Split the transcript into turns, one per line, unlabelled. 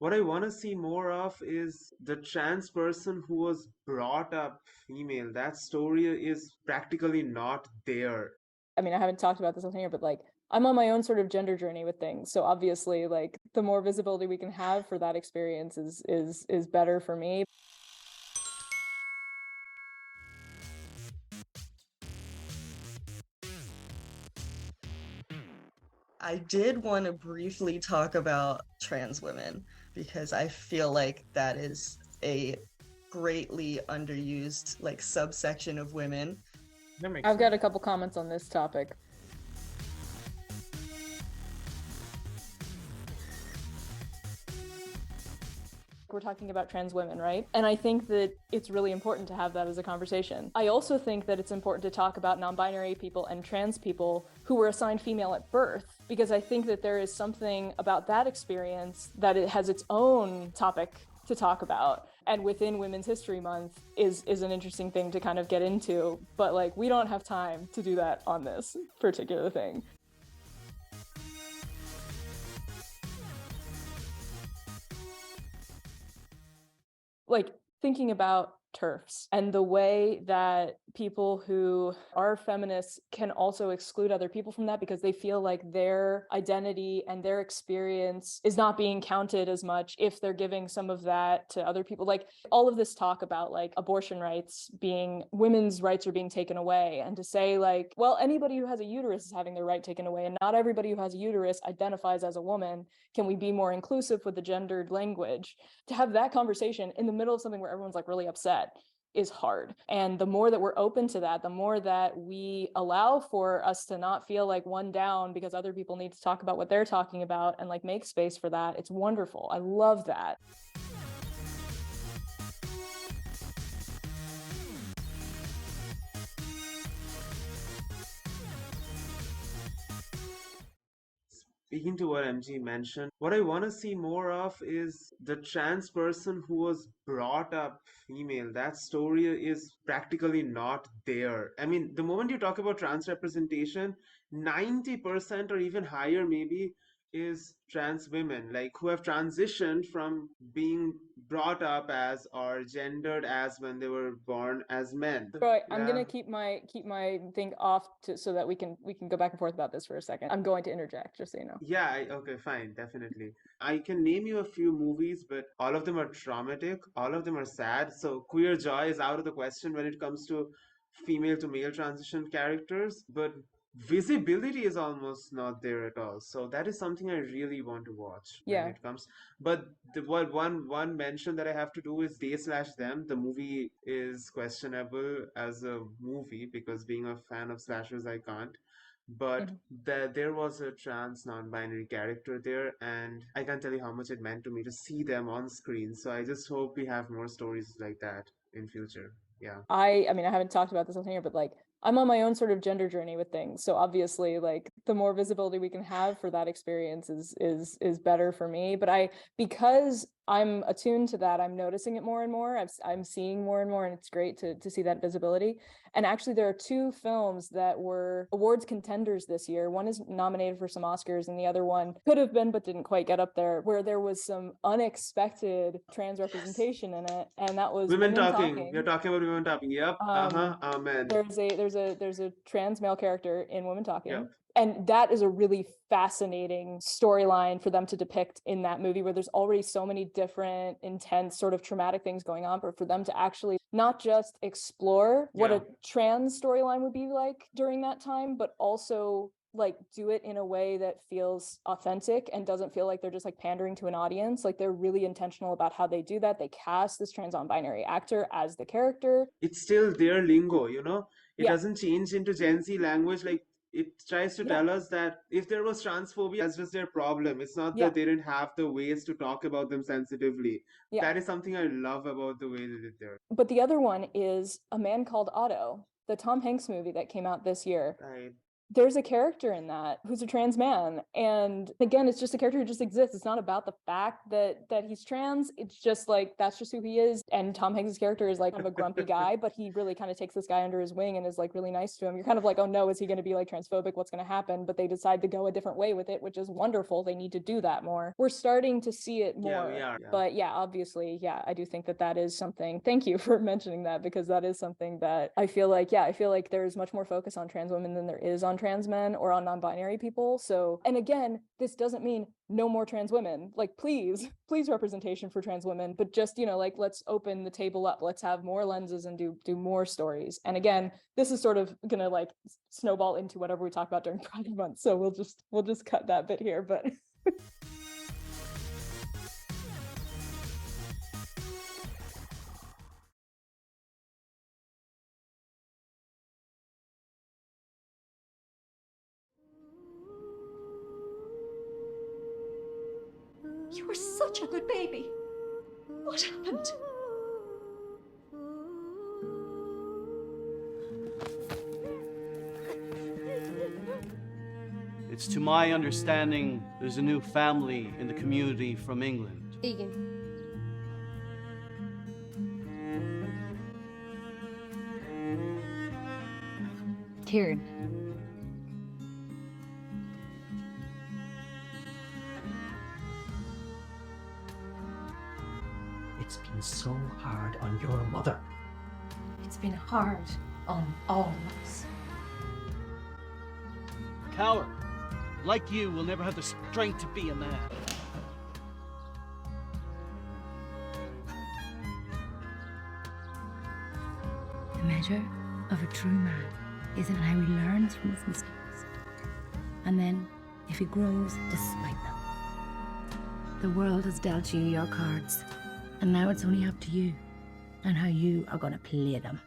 What I want to see more of is the trans person who was brought up female. That story is practically not there.
I mean, I haven't talked about this on here, but like I'm on my own sort of gender journey with things. So obviously, like the more visibility we can have for that experience is better for me.
I did want to briefly talk about trans women because I feel like that is a greatly underused like subsection of women.
That makes
I've got
sense.
a couple comments on this topic. We're talking about trans women, right? And I think that it's really important to have that as a conversation. I also think that it's important to talk about non-binary people and trans people who were assigned female at birth, because I think that there is something about that experience that it has its own topic to talk about. And within Women's History Month is an interesting thing to kind of get into, but like we don't have time to do that on this particular thing. Like thinking about TERFs and the way that people who are feminists can also exclude other people from that because they feel like their identity and their experience is not being counted as much if they're giving some of that to other people. Like all of this talk about like abortion rights being, women's rights are being taken away, and to say like, well, anybody who has a uterus is having their right taken away and not everybody who has a uterus identifies as a woman. Can we be more inclusive with the gendered language? To have that conversation in the middle of something where everyone's like really upset is hard. And the more that we're open to that, the more that we allow for us to not feel like one down because other people need to talk about what they're talking about and like make space for that, it's wonderful. I love that.
Speaking to what MG mentioned, what I want to see more of is the trans person who was brought up female. That story is practically not there. I mean, the moment you talk about trans representation, 90% or even higher maybe is trans women, like who have transitioned from being brought up as or gendered as when they were born as men.
Right, I'm
Yeah.
gonna keep my thing off so that we can go back and forth about this for a second. I'm going to interject, just so you know.
Yeah, okay, fine, definitely. I can name you a few movies, but all of them are traumatic, all of them are sad. So queer joy is out of the question when it comes to female to male transition characters, but visibility is almost not there at all. So that is something I really want to watch when
Yeah.
it comes. But the one mention that I have to do is They Slash Them. The movie is questionable as a movie because being a fan of slashers, I can't, but
Mhm.
there was a trans non-binary character there, and I can't tell you how much it meant to me to see them on screen. So I just hope we have more stories like that in future. Yeah.
I mean, I haven't talked about this on here, but like I'm on my own sort of gender journey with things. So obviously, like the more visibility we can have for that experience is better for me. But because I'm attuned to that, I'm noticing it more and more. I'm seeing more and more, and it's great to see that visibility. And actually, there are two films that were awards contenders this year. One is nominated for some Oscars, and the other one could have been but didn't quite get up there, where there was some unexpected trans
Yes.
representation in it, and that was
Women
Women
talking. We're
Talking.
talking about women talking. Yep. Uh-huh.
Um,
Amen.
there's a trans male character in Women Talking,
Yep.
and that is a really fascinating storyline for them to depict in that movie, where there's already so many different intense sort of traumatic things going on, but for them to actually not just explore what
Yeah.
a trans storyline would be like during that time, but also like do it in a way that feels authentic and doesn't feel like they're just like pandering to an audience. Like they're really intentional about how they do that. They cast this trans non-binary actor as the character.
It's still their lingo, you know? It
Yeah,
doesn't change into Gen Z language. Like, it tries to
yeah,
tell us that if there was transphobia, that's just their problem. It's not
yeah,
that they didn't have the ways to talk about them sensitively.
yeah.
That is something I love about the way they did there.
But the other one is A Man Called Otto, the Tom Hanks movie that came out this year.
Right.
there's a character in that who's a trans man. And again, it's just a character who just exists. It's not about the fact that he's trans. It's just like, that's just who he is. And Tom Hanks' character is like kind of a grumpy guy, but he really kind of takes this guy under his wing and is like really nice to him. You're kind of like, oh no, is he going to be like transphobic? What's going to happen? But they decide to go a different way with it, which is wonderful. They need to do that more. We're starting to see it more.
Yeah, we are. Yeah.
But yeah, obviously, yeah, I do think that is something. Thank you for mentioning that, because that is something that I feel like, yeah, I feel like there's much more focus on trans women than there is on trans men or on non-binary people. So, and again, this doesn't mean no more trans women. Like, please representation for trans women, but just, you know, like, let's open the table up. Let's have more lenses and do more stories. And again, this is sort of gonna like snowball into whatever we talk about during Pride Month. So we'll just cut that bit here, but
You were such a good baby. What happened?
It's to my understanding there's a new family in the community from England.
Egan. Kieran.
It's been so hard on your mother.
It's been hard on all of us.
Coward, like you, will never have the strength to be a man.
The measure of a true man is in how he learns from his mistakes, and then if he grows despite them. The world has dealt you your cards, and now it's only up to you and how you are going to play them.